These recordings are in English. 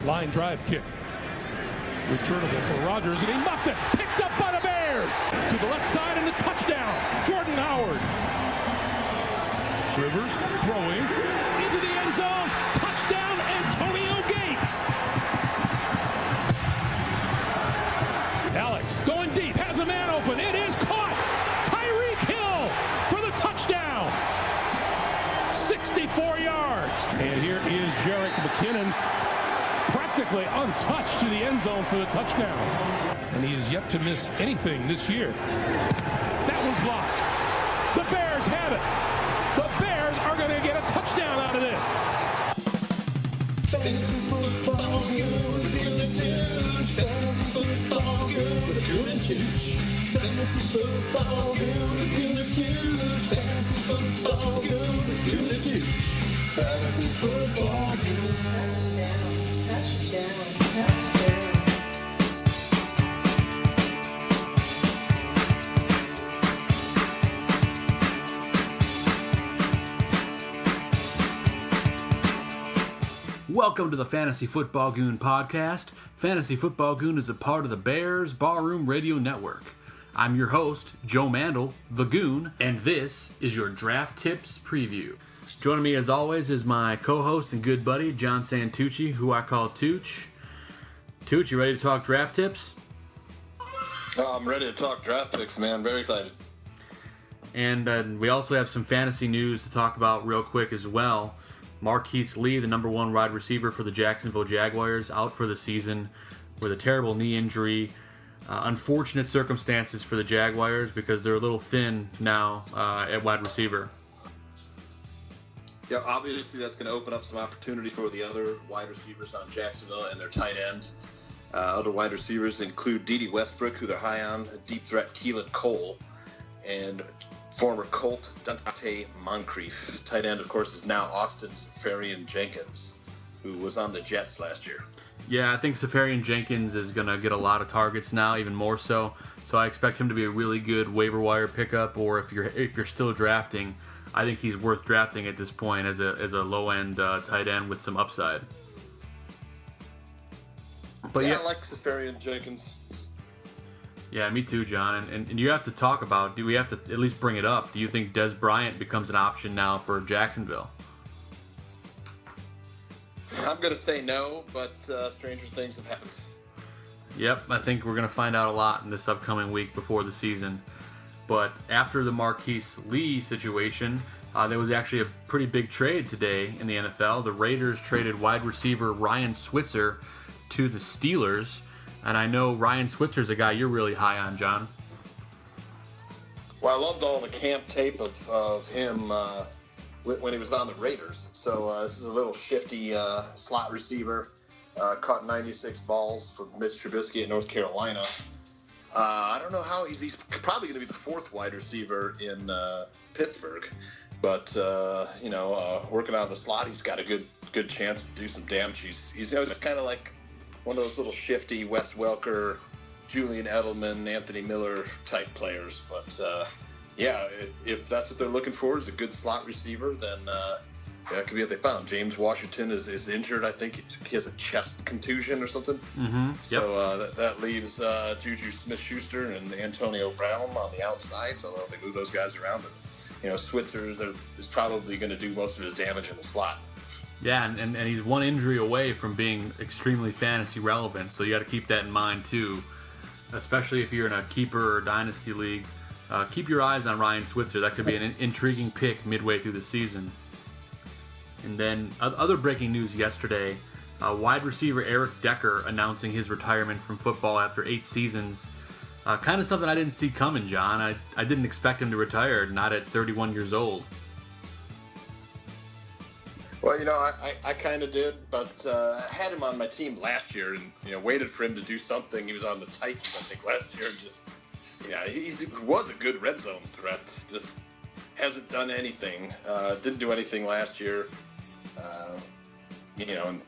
Line drive kick. Returnable for Rodgers, and he muffed it. Picked up by the Bears. To the left side and a touchdown. Jordan Howard. Rivers throwing into the end zone. Touchdown, Antonio Gates. Alex going deep. Has a man open. It is caught. Tyreek Hill for the touchdown. 64 yards. And here is Jerick McKinnon, practically untouched to the end zone for the touchdown. And he has yet to miss anything this year. That one's blocked. The Bears have it. The Bears are going to get a touchdown out of this. Fantasy football, Goon, Goon and Tooch. Fantasy football, Goon, Goon and Tooch. Fantasy football, Goon, Goon and Tooch. Fantasy football, Goon, Goon and Tooch. Fantasy football, Goon. Touchdown. Welcome to the Fantasy Football Goon podcast. Fantasy Football Goon is a part of the Bears Barroom Radio Network. I'm your host, Joe Mandel, the Goon, and this is your Draft Tips Preview. Joining me as always is my co-host and good buddy, John Santucci, who I call Tooch. Tooch, you ready to talk draft tips? I'm ready to talk draft picks, man. Very excited. And we also have some fantasy news to talk about real quick as well. Marquise Lee, the number one wide receiver for the Jacksonville Jaguars, out for the season with a terrible knee injury. Unfortunate circumstances for the Jaguars because they're a little thin now at wide receiver. Yeah, obviously that's going to open up some opportunity for the other wide receivers on Jacksonville and their tight end. Other wide receivers include Dede Westbrook, who they're high on, deep threat Keelan Cole, and former Colt Dante Moncrief. Tight end, of course, is now Austin Seferian-Jenkins, who was on the Jets last year. Yeah, I think Seferian-Jenkins is going to get a lot of targets now, even more so. So I expect him to be a really good waiver wire pickup, or if you're still drafting, I think he's worth drafting at this point as a low-end tight end with some upside. But yeah, I like Seferian-Jenkins. Yeah, me too, John. And you have to talk about, do we have to at least bring it up? Do you think Dez Bryant becomes an option now for Jacksonville? I'm going to say no, but stranger things have happened. Yep, I think we're going to find out a lot in this upcoming week before the season. But after the Marquise Lee situation, there was actually a pretty big trade today in the NFL. The Raiders traded wide receiver Ryan Switzer to the Steelers. And I know Ryan Switzer's a guy you're really high on, John. Well, I loved all the camp tape of him when he was on the Raiders. So this is a little shifty slot receiver. Caught 96 balls for Mitch Trubisky at North Carolina. I don't know how he's probably going to be the fourth wide receiver in Pittsburgh. But, working out of the slot, he's got a good chance to do some damage. He's just kind of like one of those little shifty Wes Welker, Julian Edelman, Anthony Miller type players. But, if that's what they're looking for is a good slot receiver, then that could be what they found. James Washington is injured. I think he has a chest contusion or something. Mm-hmm. Yep. So that leaves Juju Smith-Schuster and Antonio Brown on the outside. So they move those guys around. But, Switzer is probably going to do most of his damage in the slot. Yeah, and he's one injury away from being extremely fantasy relevant, so you got to keep that in mind too, especially if you're in a keeper or dynasty league. Keep your eyes on Ryan Switzer. That could be an intriguing pick midway through the season. And then other breaking news yesterday, wide receiver Eric Decker announcing his retirement from football after 8 seasons. Kind of something I didn't see coming, John. I didn't expect him to retire, not at 31 years old. Well, I kind of did, but I had him on my team last year and, waited for him to do something. He was on the Titans, I think, last year. And he was a good red zone threat. Just hasn't done anything. Didn't do anything last year. And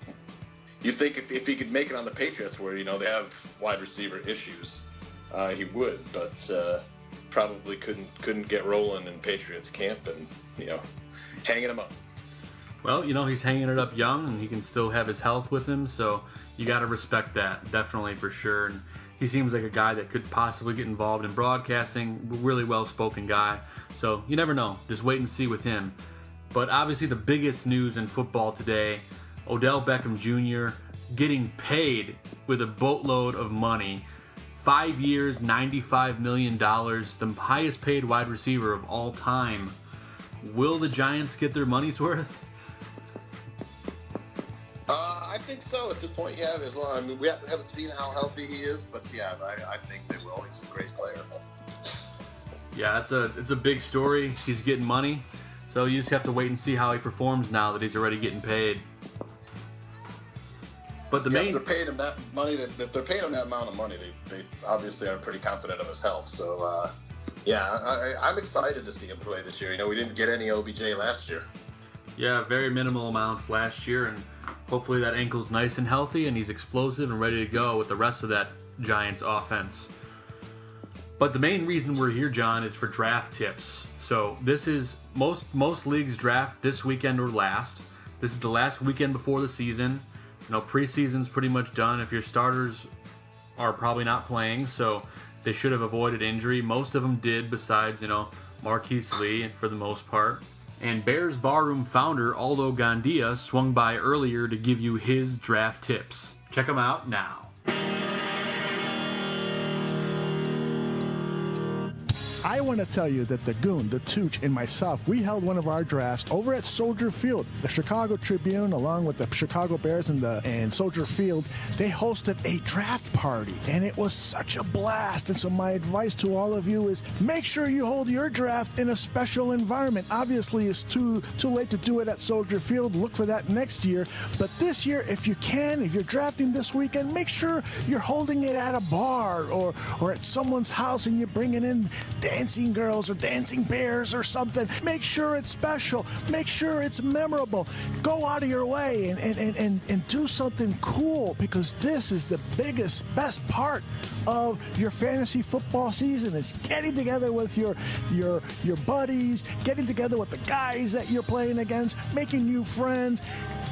you'd think if he could make it on the Patriots where, they have wide receiver issues, he would, but probably couldn't get rolling in Patriots camp and, hanging him up. Well, he's hanging it up young, and he can still have his health with him, so you got to respect that, definitely, for sure. And he seems like a guy that could possibly get involved in broadcasting, really well-spoken guy. So you never know. Just wait and see with him. But obviously the biggest news in football today, Odell Beckham Jr. getting paid with a boatload of money. 5 years, $95 million, the highest paid wide receiver of all time. Will the Giants get their money's worth? I think so at this point, yeah. As long, I mean, we haven't seen how healthy he is, but yeah, I think they will. He's a great player. Yeah, it's a big story. He's getting money, so you just have to wait and see how he performs now that he's already getting paid. But if they're paying him that money, if they're paying him that amount of money, they obviously are pretty confident of his health. So I'm excited to see him play this year. We didn't get any OBJ last year. Yeah, very minimal amounts last year, and hopefully that ankle's nice and healthy, and he's explosive and ready to go with the rest of that Giants offense. But the main reason we're here, John, is for draft tips. So this is most leagues draft this weekend or last. This is the last weekend before the season. Preseason's pretty much done. If your starters are probably not playing, so they should have avoided injury. Most of them did, besides, Marquise Lee for the most part. And Bears Barroom founder Aldo Gandia swung by earlier to give you his draft tips. Check them out now. I want to tell you that the Goon, the Tooch, and myself, we held one of our drafts over at Soldier Field. The Chicago Tribune, along with the Chicago Bears and Soldier Field, they hosted a draft party, and it was such a blast. And so my advice to all of you is make sure you hold your draft in a special environment. Obviously, it's too late to do it at Soldier Field. Look for that next year. But this year, if you can, if you're drafting this weekend, make sure you're holding it at a bar or at someone's house, and you're bringing in dancing girls or dancing bears or something. Make sure it's special. Make sure it's memorable. Go out of your way and do something cool, because this is the best part of your fantasy football season. It's getting together with your buddies, getting together with the guys that you're playing against, making new friends.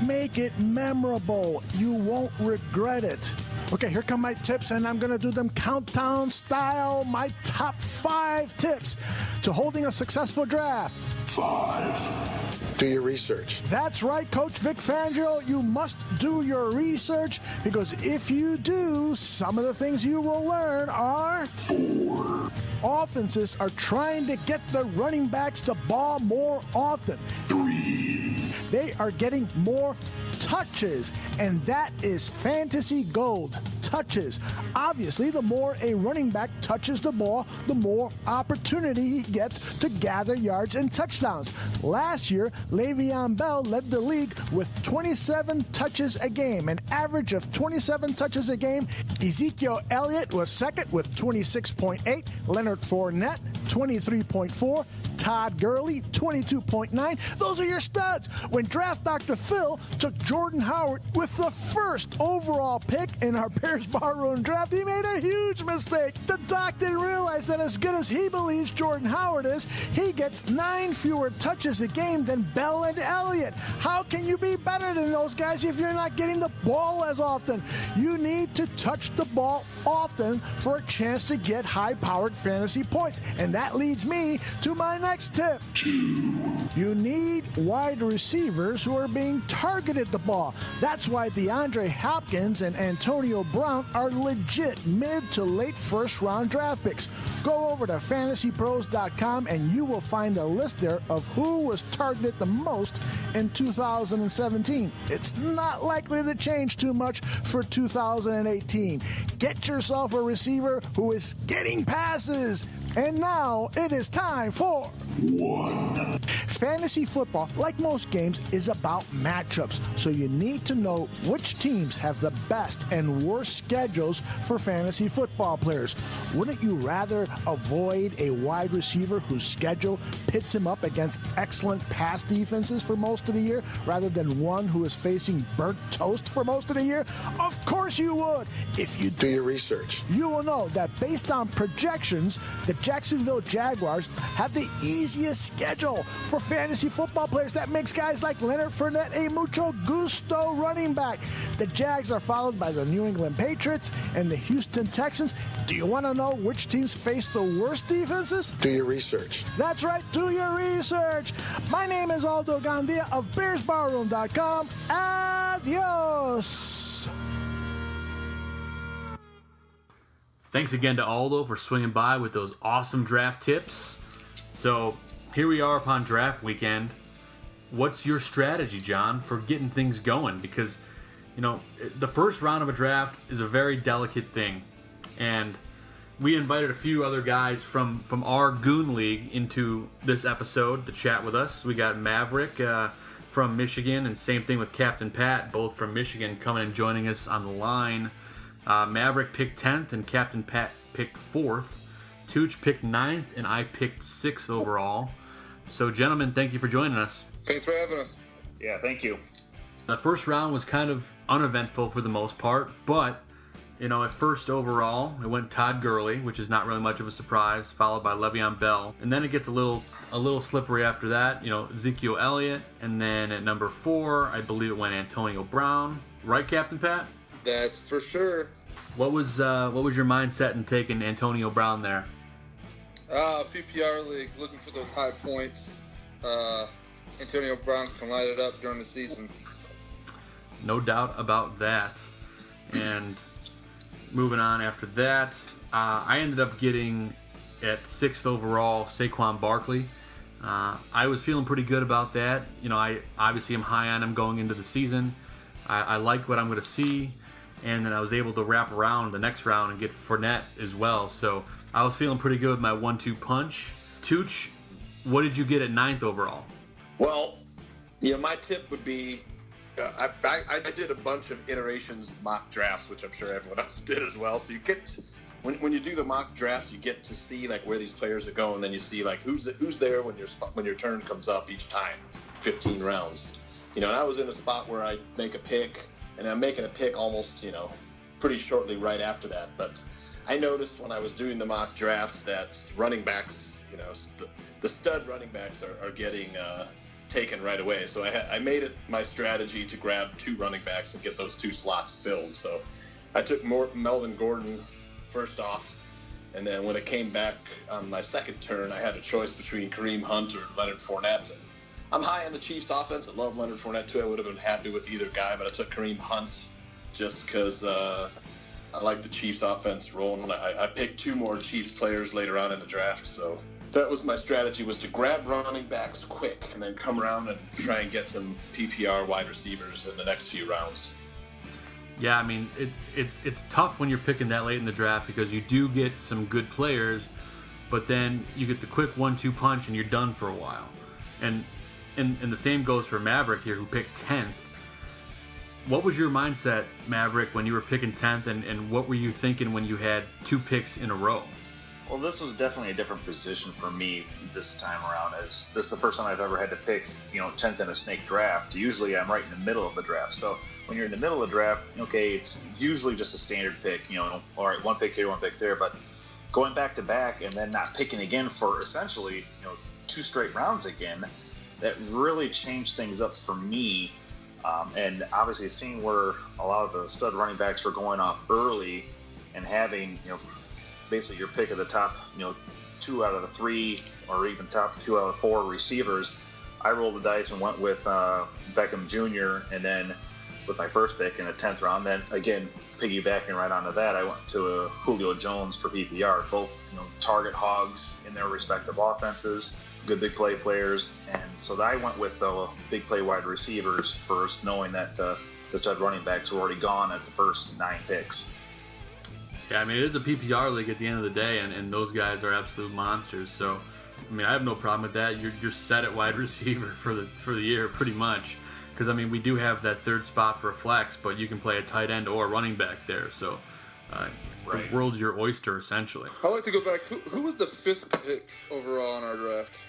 Make it memorable. You won't regret it. Okay, here come my tips, and I'm going to do them countdown style. My top 5 tips to holding a successful draft. 5. Do your research. That's right, Coach Vic Fangio. You must do your research, because if you do, some of the things you will learn are 4. Offenses are trying to get the running backs the ball more often. 3. They are getting more touches, and that is fantasy gold. Touches. Obviously, the more a running back touches the ball, the more opportunity he gets to gather yards and touchdowns. Last year, Le'Veon Bell led the league with 27 touches a game, an average of 27 touches a game. Ezekiel Elliott was second with 26.8. Leonard Fournette, 23.4. Todd Gurley, 22.9. Those are your studs. When Draft Dr. Phil took Jordan Howard with the first overall pick in our Bears Barroom draft, he made a huge mistake. The doc didn't realize that as good as he believes Jordan Howard is, he gets 9 fewer touches a game than Bell and Elliott. How can you be better than those guys if you're not getting the ball as often? You need to touch the ball often for a chance to get high-powered fantasy points. And that leads me to my next tip. 2. You need wide receivers who are being targeted the ball. That's why DeAndre Hopkins and Antonio Brown are legit mid to late first-round draft picks. Go over to fantasypros.com and you will find a list there of who was targeted the most in 2017. It's not likely to change too much for 2018. Get yourself a receiver who is getting passes. And now it is time for 1. Fantasy football, like most games, is about matchups. So you need to know which teams have the best and worst schedules for fantasy football players. Wouldn't you rather avoid a wide receiver whose schedule pits him up against excellent pass defenses for most of the year, rather than one who is facing burnt toast for most of the year? Of course you would. If you Do your research. you will know that based on projections, the Jacksonville Jaguars have the easiest schedule for fantasy football players. That makes guys like Leonard Fournette a mucho gusto running back. The Jags are followed by the New England Patriots and the Houston Texans. Do you want to know which teams face the worst defenses? Do your research. That's right, do your research. My name is Aldo Gandia of BearsBarroom.com. Adios. Thanks again to Aldo for swinging by with those awesome draft tips. So here we are upon draft weekend. What's your strategy, John, for getting things going? Because, you know, the first round of a draft is a very delicate thing. And we invited a few other guys from our Goon League into this episode to chat with us. We got Maverick from Michigan, and same thing with Captain Pat, both from Michigan, coming and joining us on the line. Maverick picked 10th, and Captain Pat picked 4th. Tooch picked 9th, and I picked 6th overall. So, gentlemen, thank you for joining us. Thanks for having us. Yeah, thank you. The first round was kind of uneventful for the most part, but, you know, at first overall, it went Todd Gurley, which is not really much of a surprise, followed by Le'Veon Bell. And then it gets a little slippery after that, you know, Ezekiel Elliott. And then at number 4, I believe it went Antonio Brown. Right, Captain Pat? That's for sure. What was your mindset in taking Antonio Brown there? PPR league, looking for those high points. Antonio Brown can light it up during the season. No doubt about that. And moving on after that, I ended up getting at 6th overall Saquon Barkley. I was feeling pretty good about that. You know, I obviously am high on him going into the season. I like what I'm going to see. And then I was able to wrap around the next round and get Fournette as well. So I was feeling pretty good with my 1-2 punch. Tooch, what did you get at 9th overall? Well, yeah, my tip would be I did a bunch of iterations mock drafts, which I'm sure everyone else did as well. So you get when you do the mock drafts, you get to see like where these players are going. Then you see like who's there when your turn comes up each time, 15 rounds. You know, and I was in a spot where I make a pick. And I'm making a pick almost, you know, pretty shortly right after that. But I noticed when I was doing the mock drafts that running backs, you know, the stud running backs are getting taken right away. So I made it my strategy to grab 2 running backs and get those 2 slots filled. So I took Melvin Gordon first off. And then when it came back on my second turn, I had a choice between Kareem Hunt or Leonard Fournette. And I'm high on the Chiefs offense. I love Leonard Fournette too. I would have been happy with either guy, but I took Kareem Hunt just because I like the Chiefs offense rolling. I picked 2 more Chiefs players later on in the draft, so that was my strategy, was to grab running backs quick and then come around and try and get some PPR wide receivers in the next few rounds. Yeah, I mean, it's tough when you're picking that late in the draft because you do get some good players, but then you get the quick 1-2 punch and you're done for a while. And the same goes for Maverick here, who picked 10th. What was your mindset, Maverick, when you were picking 10th, and what were you thinking when you had 2 picks in a row? Well, this was definitely a different position for me this time around, as this is the first time I've ever had to pick, 10th in a snake draft. Usually I'm right in the middle of the draft. So when you're in the middle of the draft, okay, it's usually just a standard pick, all right, 1 pick here, 1 pick there, but going back to back and then not picking again for essentially, 2 straight rounds again, that really changed things up for me. And obviously seeing where a lot of the stud running backs were going off early and having, basically your pick of the top, 2 out of the 3 or even top 2 out of 4 receivers, I rolled the dice and went with Beckham Jr. And then with my first pick in the 10th round, then again, piggybacking right onto that, I went to Julio Jones for PPR, both, target hogs in their respective offenses, good big play players, and so I went with the big play wide receivers first, knowing that the stud running backs were already gone at the first 9 picks. Yeah, I mean, it is a PPR league at the end of the day, and those guys are absolute monsters. So, I mean, I have no problem with that. You're set at wide receiver for the year pretty much, because I mean, we do have that 3rd spot for a flex, but you can play a tight end or a running back there. So, right. The world's your oyster essentially. I'd like to go back. Who was the 5th pick overall in our draft?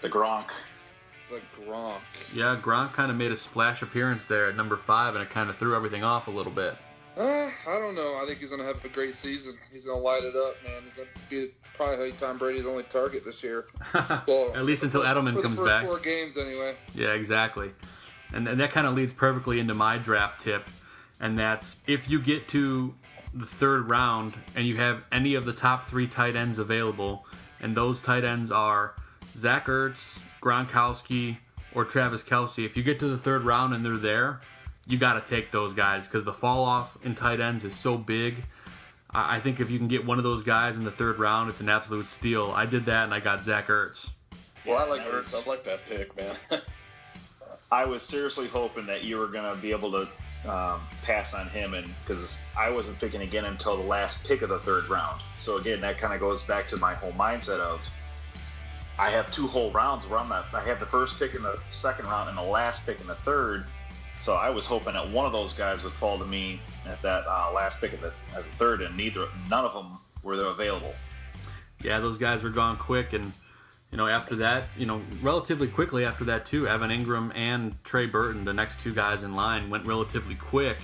The Gronk. The Gronk. Yeah, Gronk kind of made a splash appearance there at number 5, and it kind of threw everything off a little bit. I don't know. I think he's going to have a great season. He's going to light it up, man. He's going to be probably Tom Brady's only target this year. Well, At least until Edelman comes back. For the first 4 games, anyway. Yeah, exactly. And that kind of leads perfectly into my draft tip, and that's if you get to the 3rd round and you have any of the top 3 tight ends available, and those tight ends are Zach Ertz, Gronkowski, or Travis Kelce. If you get to the 3rd round and they're there, you got to take those guys because the fall off in tight ends is so big. I think if you can get one of those guys in the 3rd round, it's an absolute steal. I did that and I got Zach Ertz. Well, I like Ertz. I like that pick, man. I was seriously hoping that you were going to be able to pass on him, and because I wasn't picking again until the last pick of the 3rd round. So again, that kind of goes back to my whole mindset of I have 2 whole rounds where I have the first pick in the 2nd round and the last pick in the 3rd. So I was hoping that one of those guys would fall to me at that last pick of the 3rd, and none of them were there available. Yeah, those guys were gone quick, and after that, relatively quickly after that too, Evan Ingram and Trey Burton, the next 2 guys in line, went relatively quick.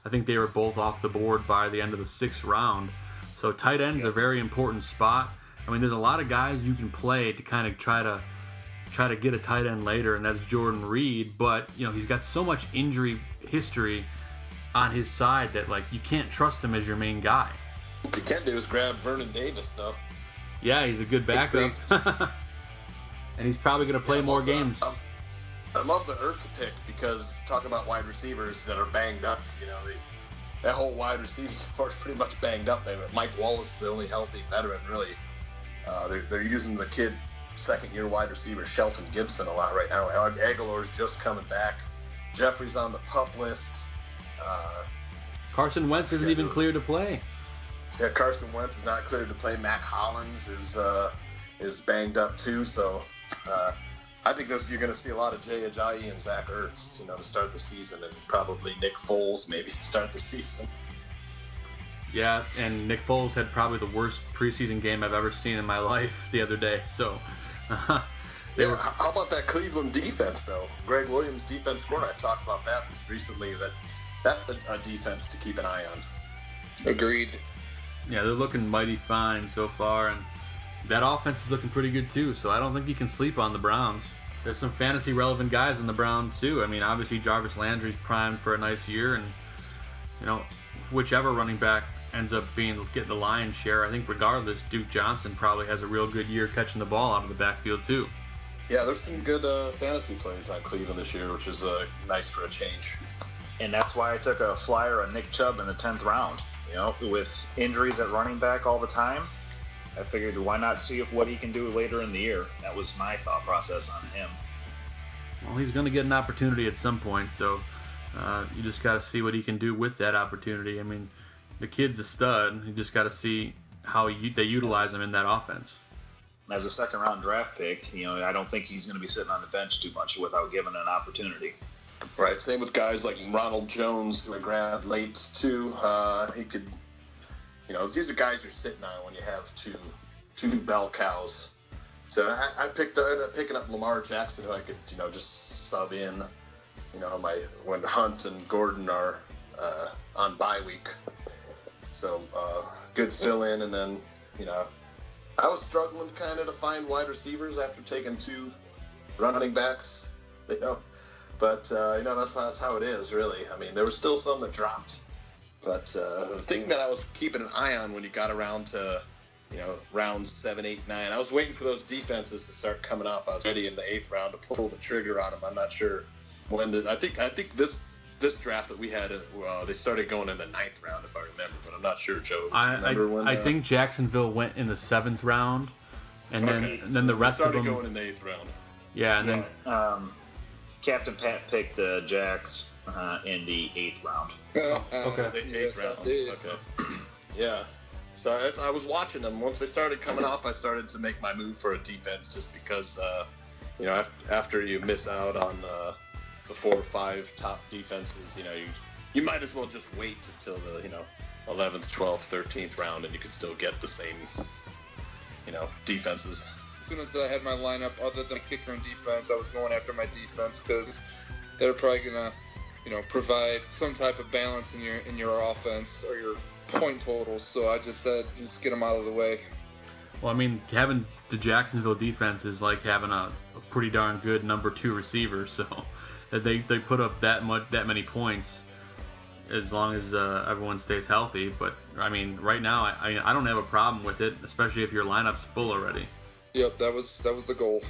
I think they were both off the board by the end of the 6th round. So tight end's a very important spot. I mean, there's a lot of guys you can play to kind of try to get a tight end later, and that's Jordan Reed. But he's got so much injury history on his side that you can't trust him as your main guy. What you can do is grab Vernon Davis, though. Yeah, he's a good backup. And he's probably going to play more games. I love the Ertz pick because talking about wide receivers that are banged up, that whole wide receiving core is pretty much banged up. Mike Wallace is the only healthy veteran, really. They're using the kid, 2nd-year wide receiver Shelton Gibson a lot right now. Aguilar's just coming back. Jeffrey's on the PUP list. Carson Wentz isn't even cleared to play. Yeah, Carson Wentz is not cleared to play. Mac Hollins is banged up too. So I think you're going to see a lot of Jay Ajayi and Zach Ertz, to start the season, and probably Nick Foles maybe to start the season. Yeah, and Nick Foles had probably the worst preseason game I've ever seen in my life the other day. So, how about that Cleveland defense, though? Greg Williams, defense corner. I talked about that recently. That's a defense to keep an eye on. Agreed. Yeah, they're looking mighty fine so far, and that offense is looking pretty good too. So I don't think you can sleep on the Browns. There's some fantasy relevant guys on the Browns too. I mean, obviously Jarvis Landry's primed for a nice year, and whichever running back ends up getting the lion's share, I think regardless, Duke Johnson probably has a real good year catching the ball out of the backfield too. Yeah, there's some good fantasy plays on Cleveland this year, which is nice for a change. And that's why I took a flyer on Nick Chubb in the 10th round. With injuries at running back all the time, I figured why not see what he can do later in the year. That was my thought process on him. Well, he's going to get an opportunity at some point, so you just got to see what he can do with that opportunity. I mean, the kid's a stud. You just got to see how they utilize him in that offense. As a 2nd round draft pick, I don't think he's going to be sitting on the bench too much without given an opportunity. Right. Same with guys like Ronald Jones, who I grabbed late too. He could, these are guys you're sitting on when you have two bell cows. So I ended up picking up Lamar Jackson, who I could, just sub in, when Hunt and Gordon are on bye week. So good fill in, and then I was struggling kind of to find wide receivers after taking 2 running backs, But, that's how it is, really. I mean, there were still some that dropped. But the thing that I was keeping an eye on when you got around to, round 7, 8, 9, I was waiting for those defenses to start coming off. I was ready in the 8th round to pull the trigger on them. I'm not sure when. I think this draft that we had, they started going in the 9th round, if I remember. But I'm not sure, Joe. I think Jacksonville went in the 7th round. And then the rest of them started going in the 8th round. Yeah, and then... Captain Pat picked Jax in the 8th round. Okay. 8th round. Okay. Yeah. So I was watching them. Once they started coming off, I started to make my move for a defense just because, after you miss out on the 4 or 5 top defenses, you might as well just wait until the, 11th, 12th, 13th round, and you could still get the same, defenses. As soon as I had my lineup, other than kicker and defense, I was going after my defense because they're probably going to provide some type of balance in your offense or your point totals. So I just said, just get them out of the way. Well, I mean, having the Jacksonville defense is like having a pretty darn good number 2 receiver. So they put up that many points as long as everyone stays healthy. But I mean, right now, I don't have a problem with it, especially if your lineup's full already. Yep, that was the goal.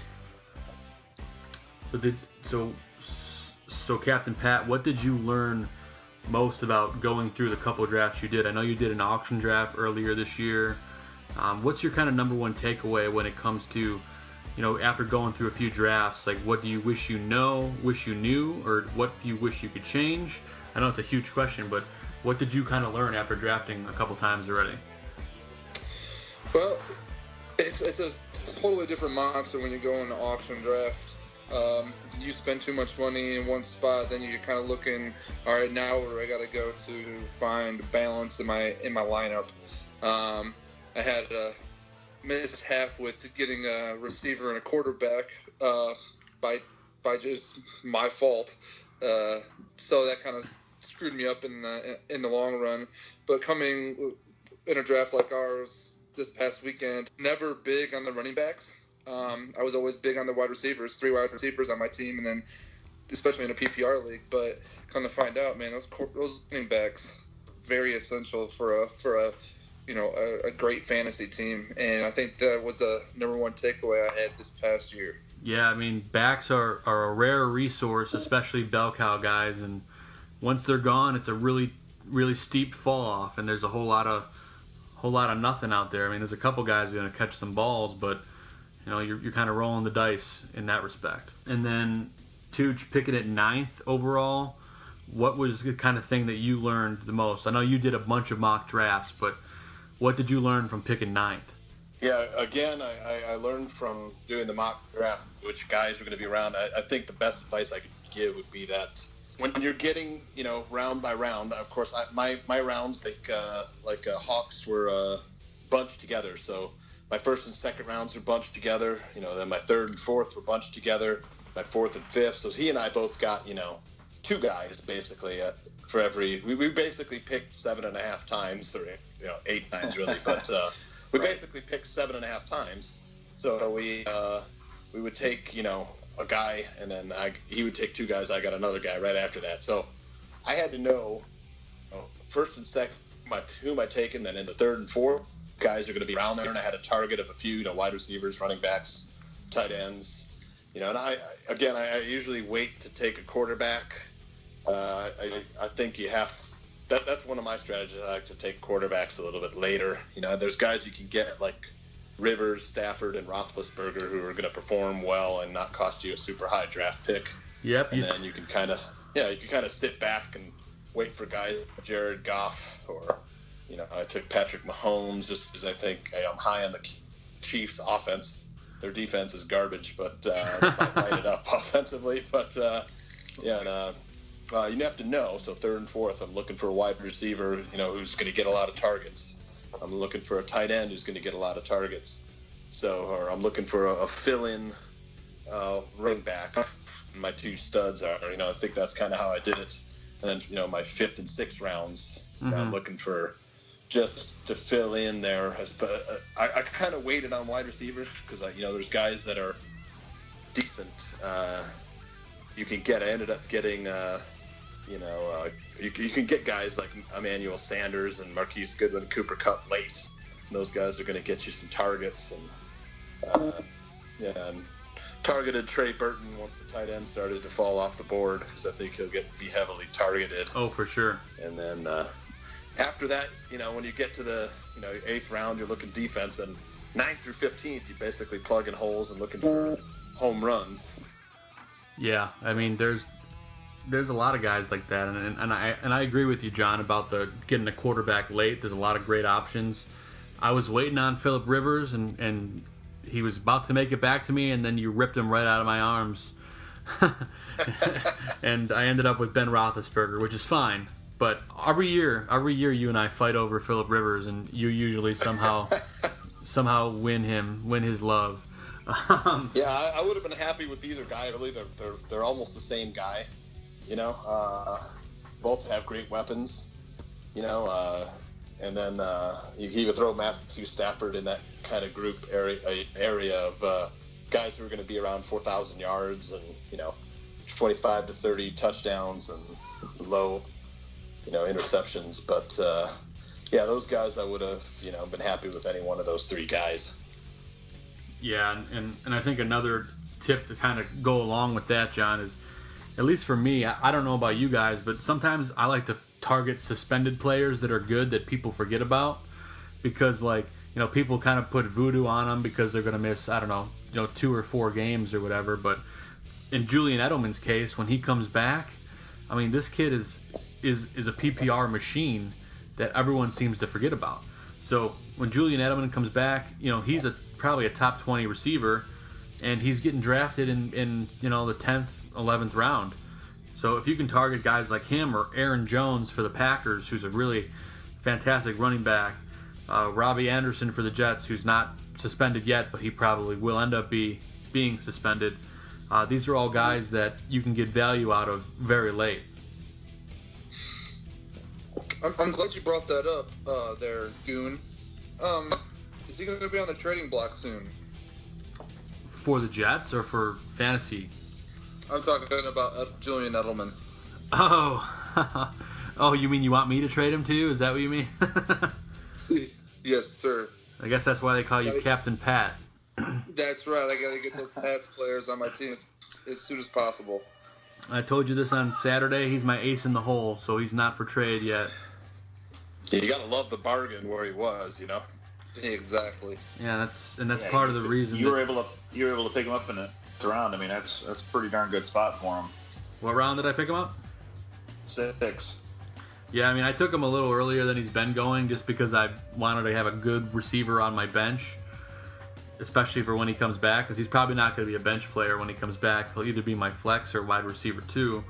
So Captain Pat, what did you learn most about going through the couple drafts you did? I know you did an auction draft earlier this year. What's your kind of number one takeaway when it comes to, after going through a few drafts? Like, what do you wish you knew, or what do you wish you could change? I know it's a huge question, but what did you kind of learn after drafting a couple times already? Well, it's a totally different monster when you go in the auction draft. You spend too much money in one spot, then you're kind of looking, all right, now where do I got to go to find balance in my lineup? I had a mishap with getting a receiver and a quarterback by just my fault. So that kind of screwed me up in the long run. But coming in a draft like ours this past weekend, never big on the running backs. I was always big on the wide receivers, 3 wide receivers on my team, and then especially in a PPR league. But come to find out, man, those running backs very essential for a great fantasy team, and I think that was a number one takeaway I had this past year. Yeah, I mean, backs are a rare resource, especially bell cow guys, and once they're gone, it's a really, really steep fall off, and there's a whole lot of nothing out there. I mean, there's a couple guys who are going to catch some balls, but you're kind of rolling the dice in that respect. And then Tooch, picking at 9th overall, what was the kind of thing that you learned the most? I know you did a bunch of mock drafts, but what did you learn from picking 9th? Yeah, again, I learned from doing the mock draft which guys are going to be around. I think the best advice I could give would be that when you're getting, round by round, of course, my rounds, like Hawks were bunched together. So my first and second rounds are bunched together. Then my third and fourth were bunched together. My fourth and fifth. So he and I both got, 2 guys basically for every. We basically picked 7.5 times, or 8 times really, but we basically picked 7.5 times. So we would take a guy, and then he would take 2 guys. I got another guy right after that. So I had to know, first and second who am I taking, then in the third and fourth guys are going to be around there, and I had a target of a few, wide receivers, running backs, tight ends, and I usually wait to take a quarterback. I think you have that's one of my strategies. I like to take quarterbacks a little bit later. There's guys you can get like Rivers, Stafford, and Roethlisberger who are going to perform well and not cost you a super high draft pick. Yep. And then you can kind of sit back and wait for guys like Jared Goff, or I took Patrick Mahomes just because I think I'm high on the Chiefs' offense. Their defense is garbage, but might light it up offensively. But you have to know. So third and fourth, I'm looking for a wide receiver, who's going to get a lot of targets. I'm looking for a tight end who's going to get a lot of targets. Or I'm looking for a fill-in running back. My 2 studs are, I think that's kind of how I did it. And then, my 5th and 6th rounds, I'm looking for just to fill in there. I kind of waited on wide receivers because, there's guys that are decent. You can get. I ended up getting, you can get guys like Emmanuel Sanders and Marquise Goodwin, Cooper Kupp late. And those guys are going to get you some targets. And targeted Trey Burton once the tight end started to fall off the board, because I think he'll be heavily targeted. Oh, for sure. And then after that, when you get to the 8th round, you're looking defense, and 9th through 15th, you basically plugging holes and looking for home runs. Yeah, I mean, there's a lot of guys like that, and I agree with you, John, about getting a quarterback late. There's a lot of great options. I was waiting on Phillip Rivers, and he was about to make it back to me, and then you ripped him right out of my arms. And I ended up with Ben Roethlisberger, which is fine. But every year you and I fight over Phillip Rivers, and you usually somehow win his love. Yeah, I would have been happy with either guy. Really, they're almost the same guy. You know, both have great weapons. You know, and then you can even throw Matthew Stafford in that kind of group area of guys who are going to be around 4,000 yards and 25 to 30 touchdowns and low interceptions. But yeah, those guys I would have been happy with any one of those three guys. Yeah, and I think another tip to kind of go along with that, John, is, at least for me, I don't know about you guys, but sometimes I like to target suspended players that are good that people forget about, because people kind of put voodoo on them because they're going to miss 2 or 4 games or whatever. But in Julian Edelman's case, when he comes back, I mean, this kid is a PPR machine that everyone seems to forget about. So when Julian Edelman comes back, he's probably a top 20 receiver, and he's getting drafted in the 10th, 11th round. So if you can target guys like him, or Aaron Jones for the Packers, who's a really fantastic running back, Robbie Anderson for the Jets, who's not suspended yet, but he probably will end up being suspended. These are all guys that you can get value out of very late. I'm glad you brought that up there, Goon. Is he going to be on the trading block soon? For the Jets or for fantasy? I'm talking about Julian Edelman. Oh, oh, you mean you want me to trade him too? Is that what you mean? Yes, sir. I guess that's why they call you Captain Pat. That's right. I got to get those Pats players on my team as soon as possible. I told you this on Saturday. He's my ace in the hole, so he's not for trade yet. You got to love the bargain where he was, Exactly. Yeah, that's part of the reason. You were able to pick him up in the round. I mean, that's a pretty darn good spot for him. What round did I pick him up? 6. Yeah, I mean, I took him a little earlier than he's been going, just because I wanted to have a good receiver on my bench, especially for when he comes back, because he's probably not going to be a bench player when he comes back. He'll either be my flex or wide receiver too.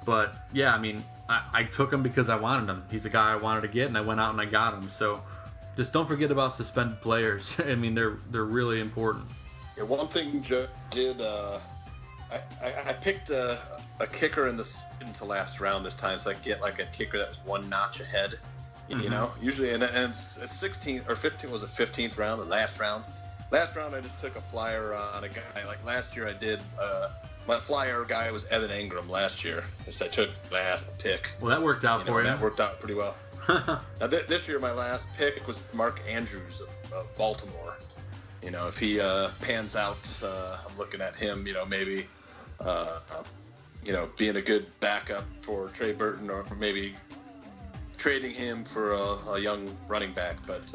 But yeah, I mean, I took him because I wanted him. He's a guy I wanted to get, and I went out and I got him. So just don't forget about suspended players. I mean, they're really important. Yeah, one thing Joe did, I picked a kicker into last round this time, so I could get like a kicker that was one notch ahead. Usually, and it's 16th or 15th was a 15th round, the last round. Last round, I just took a flyer on a guy. Like last year, I did. My flyer guy was Evan Ingram last year. So I took last pick. Well, that worked out for you. That worked out pretty well. Now, this year, my last pick was Mark Andrews of Baltimore. If he pans out, I'm looking at him, maybe, being a good backup for Trey Burton, or maybe trading him for a young running back. But,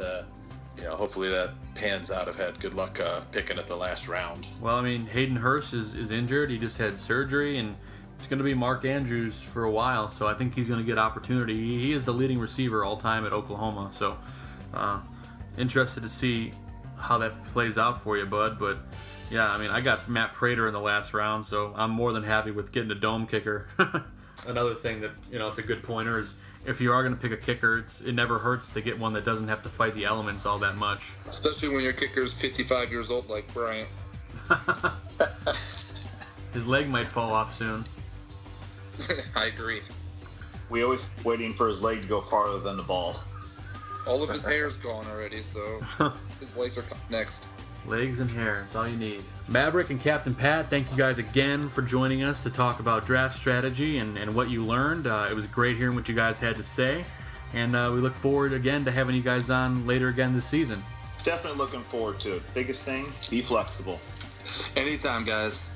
hopefully that pans out. I've had good luck picking at the last round. Well, I mean, Hayden Hurst is injured. He just had surgery, and it's going to be Mark Andrews for a while. So I think he's going to get opportunity. He is the leading receiver all time at Oklahoma. So interested to see how that plays out for you, bud. But yeah, I mean, I got Matt Prater in the last round, so I'm more than happy with getting a dome kicker. Another thing that, it's a good pointer is, if you are going to pick a kicker, it never hurts to get one that doesn't have to fight the elements all that much. Especially when your kicker is 55 years old like Bryant. His leg might fall off soon. I agree. We always waiting for his leg to go farther than the ball. All of his hair's gone already, so his legs are next. Legs and hair, that's all you need. Maverick and Captain Pat, thank you guys again for joining us to talk about draft strategy and what you learned. It was great hearing what you guys had to say, and we look forward again to having you guys on later again this season. Definitely looking forward to it. Biggest thing, be flexible. Anytime, guys.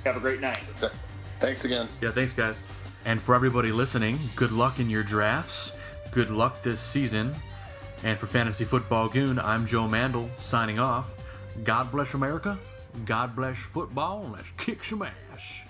Have a great night. Thanks again. Yeah, thanks, guys. And for everybody listening, good luck in your drafts. Good luck this season. And for Fantasy Football Goon, I'm Joe Mandel, signing off. God bless America. God bless football. Let's kick some ass.